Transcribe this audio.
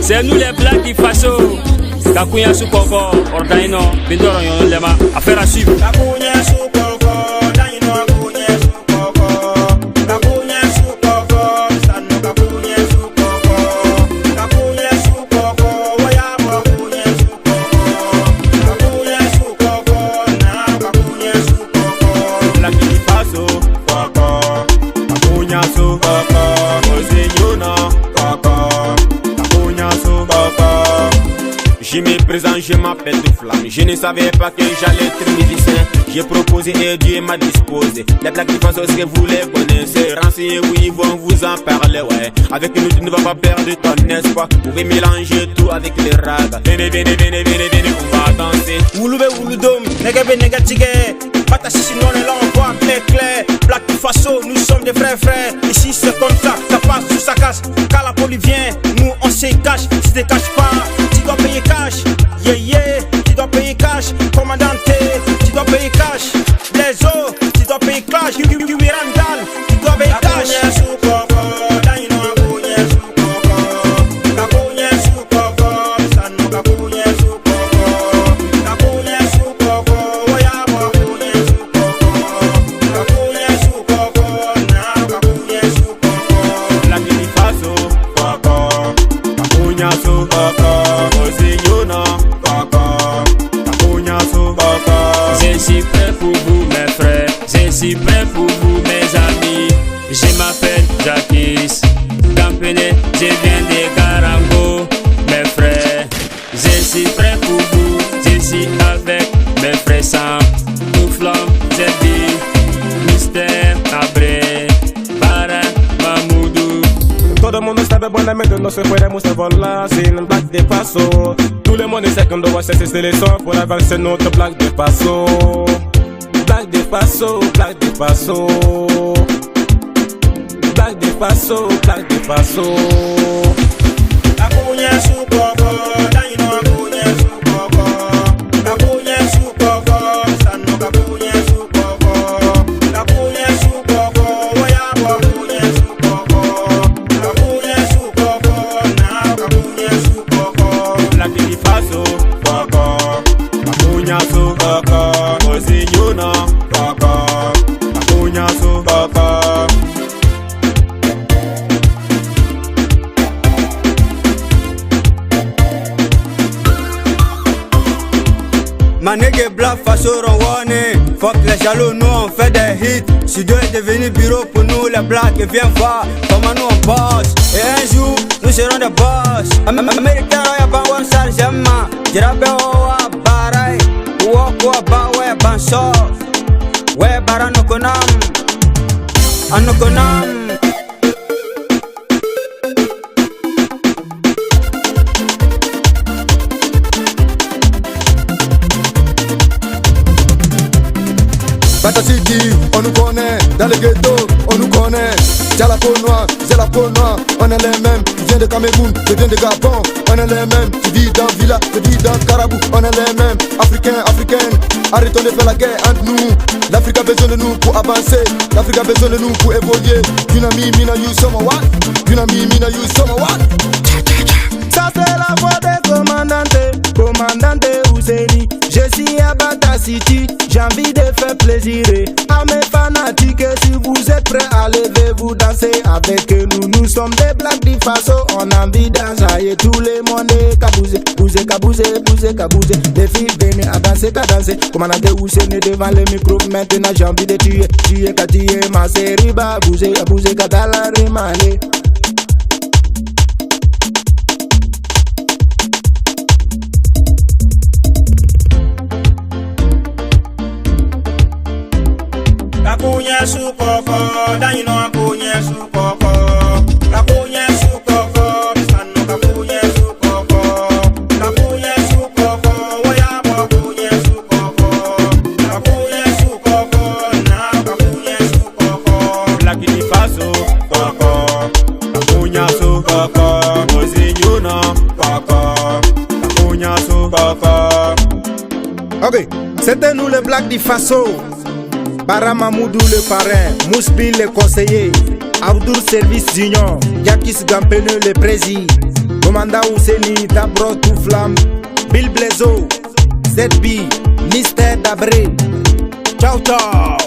C'est nous les Blacks du Faso. Kakunya Sukoko, Ordaino, Bindoro Yon Lema. Affaire à suivre. Kakunya Sukoko, Daino Kakunya Sukoko. Kakunya Sukoko, Sano Kakunya Sukoko. Kakunya Sukoko, Wayabo Kakunya Sukoko. Kakunya Sukoko, Na Kakunya Sukoko. Black du Faso, Koko. Kakunya Sukoko, Ozenyona, Koko. Kakunya Sukoko. J'y mets présent, je m'appelle de flamme. Je ne savais pas que j'allais être musicien. J'ai proposé et Dieu m'a disposé. Les Blacks du Faso, est-ce que vous les connaissez? Renseignez-vous, ils vont vous en parler, ouais. Avec nous, tu ne vas pas perdre ton espoir. Vous pouvez mélanger tout avec les ragas. Venez, venez, venez, venez, venez, on va danser. Oulube Ouloudom, Negabe Negatige. Patachichi non et là on voit clair clair. Black du Faso, nous sommes des vrais frères. Ici c'est comme ça passe sous sa casse. Quand la police vient, nous on se cache. Si tu te caches pas, tu dois payer cash. Yeah yeah, tu dois payer cash. Commandante, tu dois payer cash. Les autres, tu dois payer cash. Mirandal, tu dois payer cash. Je suis prêt pour vous mes frères, je suis prêt pour vous mes amis. Je m'appelle Jacques Dampene, je viens de Garango, mes frères. Je suis prêt pour vous, je suis avec mes frères Sam, Touflam, Zebi, Mystère, Abré, Bara, Mamoudou. Todo mundo sabe buenamente, no se podemos volar sin Black de Faso. Tout le monde sait qu'on doit cesser ces leçons pour avancer notre Black de Faso. Black de Faso, Black de Faso. Black de Faso, Black de Faso. Kakunya Sukoko, Daino Kakunya Sukoko. Kakunya Sukoko, Sano Kakunya Sukoko. Kakunya Sukoko, Wayabo Kakunya Sukoko. Kakunya Sukoko, Na Kakunya Sukoko. Black de Faso, Koko. Kakunya Sukoko, Ozenyona, Koko. Kakunya Sukoko. Ma nègre Black Faso Ronwane. Fuck les jaloux, nous on fait des hits. Studio est devenu bureau pour nous les Blacks. Et viens voir comment nous on bosse. Et un jour, nous serons des boss. Américains, y'a pas one sale, j'aime ma. Jirabe owa barai. Woko ba we banso. We bara no konam. Anokonam. Bata City, on nous connaît, dans les ghettos, on nous connaît. J'ai la peau noire, on est les mêmes. Tu viens de Cameroun, tu viens de Gabon, on est les mêmes. Tu vis dans Villa, tu vis dans Carabou, on est les mêmes. Africains, africaines, arrêtons de faire la guerre entre nous. L'Afrique a besoin de nous pour avancer, l'Afrique a besoin de nous pour évoluer. Yunami, Mina, you, Soma, what? Yunami, Mina, you, Soma, what? Ça c'est la voix des commandante Ouseni. Je suis à Bata City, j'ai envie de faire plaisir à mes fanatiques. Si vous êtes prêts à lever, vous dansez avec nous. Nous sommes des Blacks du Faso, on a envie d'enjailler tout le monde. Kabouze, bouze, kabouze, bouze, kabouze. Les filles venez à danser, qu'à danser. Commandante Ouseni devant le micro, maintenant j'ai envie de tuer. Tuer, qu'à tuer, ma série, bah, bouger, bouger, qu'à la remaller. Kakunya Sukoko, Daino Kakunya Sukoko. Kakunya Sukoko, Sano Kakunya Sukoko. Kakunya Sukoko, Wayabo Kakunya Sukoko. Kakunya Sukoko, Na Kakunya Sukoko. Black du Faso, Koko. Kakunya Sukoko, Ozenyona, Koko. Kakunya Sukoko. Ok, c'était nous les Blacks du Faso. Bara Mamoudou le parrain, Mousbin le conseiller, Abdoul Service Union, Yakis Gampene le président, commandant Ouseni, Tabro tout flamme, Bill Blezo, ZB, Mr. Dabré. Ciao ciao.